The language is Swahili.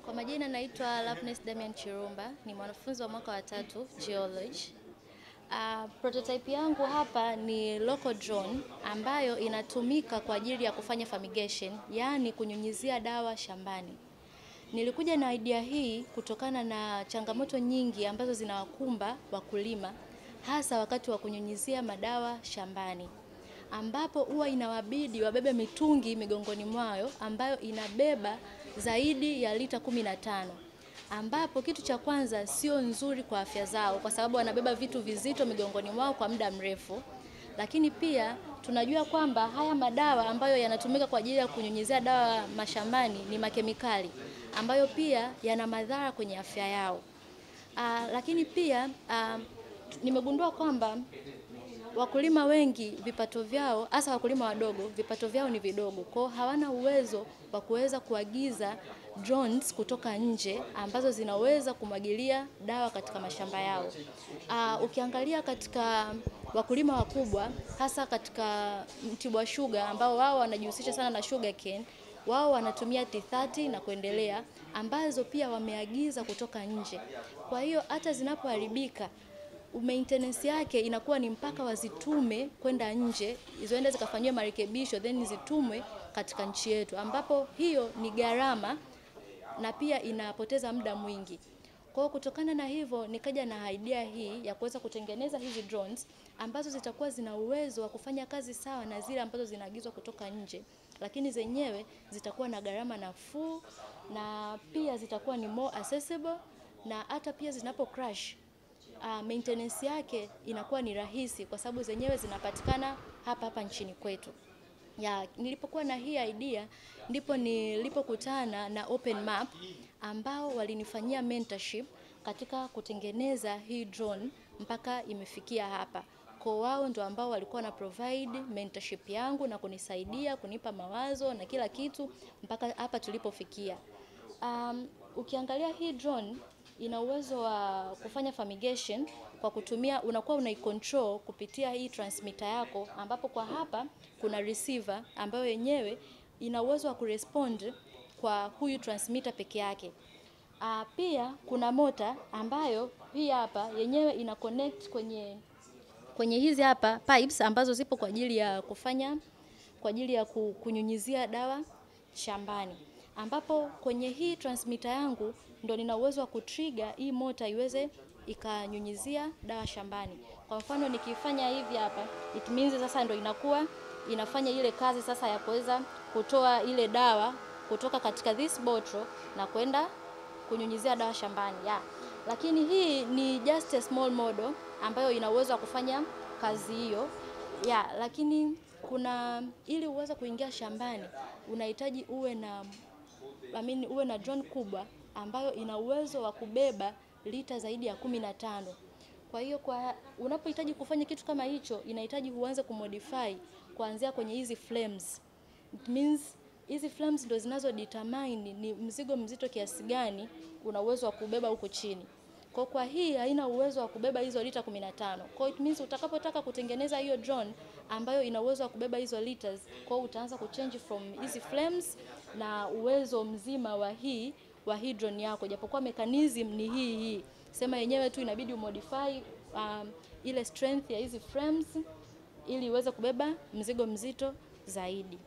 Kwa majina naitwa Chirumba, ni mwanafunzi wa mwaka wa 3 geology. Prototype yangu hapa ni local drone ambayo inatumika kwa ajili ya kufanya fumigation, yani kunyunyizia dawa shambani. Nilikuja na idea hii kutokana na changamoto nyingi ambazo zinawakumba wakulima, hasa wakati wa kunyunyizia madawa shambani, ambapo huwa inawabidi wabebe mitungi migongoni mwao ambayo inabeba zaidi ya lita 15, ambapo kitu cha kwanza sio nzuri kwa afya zao kwa sababu wanabeba vitu vizito migongoni mwao kwa muda mrefu. Lakini pia tunajua kwamba haya madawa ambayo yanatumika kwa ajili ya kunyunyizia dawa mashambani ni makemikali ambayo pia yana madhara kwenye afya yao. Lakini pia nimegundua kwamba wakulima wengi vipato vyao, hasa wakulima wadogo, vipato vyao ni vidogo. Kwa hawana uwezo wa kuweza kuagiza drones kutoka nje ambazo zinaweza kumwagilia dawa katika mashamba yao. Ukiangalia katika wakulima wakubwa, hasa katika Mtibwa Sugar ambao wao wanajihusisha sana na sugarcane, wao wanatumia T30 na kuendelea ambazo pia wameagiza kutoka nje. Kwa hiyo hata zinapoharibika, maintenance yake inakuwa ni mpaka wazitume kwenda nje, ziende zikafanywe marekebisho then zitumwe katika nchi yetu, ambapo hiyo ni gharama na pia inapoteza muda mwingi. Kwa kutokana na hivyo nikaja na idea hii ya kuweza kutengeneza hizi drones ambazo zitakuwa zina uwezo wa kufanya kazi sawa na zile ambazo zinaagizwa kutoka nje, lakini zenyewe zitakuwa na gharama nafuu na pia zitakuwa ni more accessible, na hata pia zinapo crash maintenance yake inakuwa ni rahisi kwa sababu zenyewe zinapatikana hapa nchini kwetu. Nilipokuwa na hii idea ndipo nilipokutana na Open Map ambao walinifanyia mentorship katika kutengeneza hii drone mpaka imefikia hapa. Kwa wao ndio ambao walikuwa na provide mentorship yangu na kunisaidia, kunipa mawazo na kila kitu mpaka hapa tulipofikia. Ukiangalia hii drone ina uwezo wa kufanya fumigation kwa kutumia, unakuwa unaicontrol kupitia hii transmitter yako, ambapo kwa hapa kuna receiver ambayo yenyewe ina uwezo wa kurespond kwa huyu transmitter peke yake. Pia kuna mota ambayo hii hapa yenyewe ina connect kwenye hizi hapa pipes ambazo zipo kwa ajili ya kunyunyizia dawa shambani, ambapo kwenye hii transmitter yangu ndo nina uwezo wa kutrigger hii mota iweze ikanyunyizia dawa shambani. Kwa mfano nikifanya hivi hapa, it means sasa ndo inafanya ile kazi sasa ya kuweza kutoa ile dawa kutoka katika this bottle na kwenda kunyunyizia dawa shambani. Lakini hii ni just a small model ambayo ina uwezo wa kufanya kazi hiyo. Lakini ili uweze kuingia shambani unahitaji uwe na drone kubwa ambayo ina uwezo wa kubeba lita zaidi ya 15. Kwa hiyo unapohitaji kufanya kitu kama hicho inahitaji uanze kumodify kuanzia kwenye hizi flames. It means hizi flames ndo zinazo determine ni mzigo mzito kiasi gani una uwezo wa kubeba huko chini. Kwa hii haina uwezo wa kubeba hizo lita 15. Kwa it means utakapotaka kutengeneza hiyo drone ambayo ina uwezo wa kubeba hizo liters, kwa utaanza kuchange from hizi flames na uwezo mzima wa hii drone yako, japokuwa mechanism ni hii. Sema yenyewe tu inabidi umodify ile strength ya hizi frames ili iweze kubeba mzigo mzito zaidi.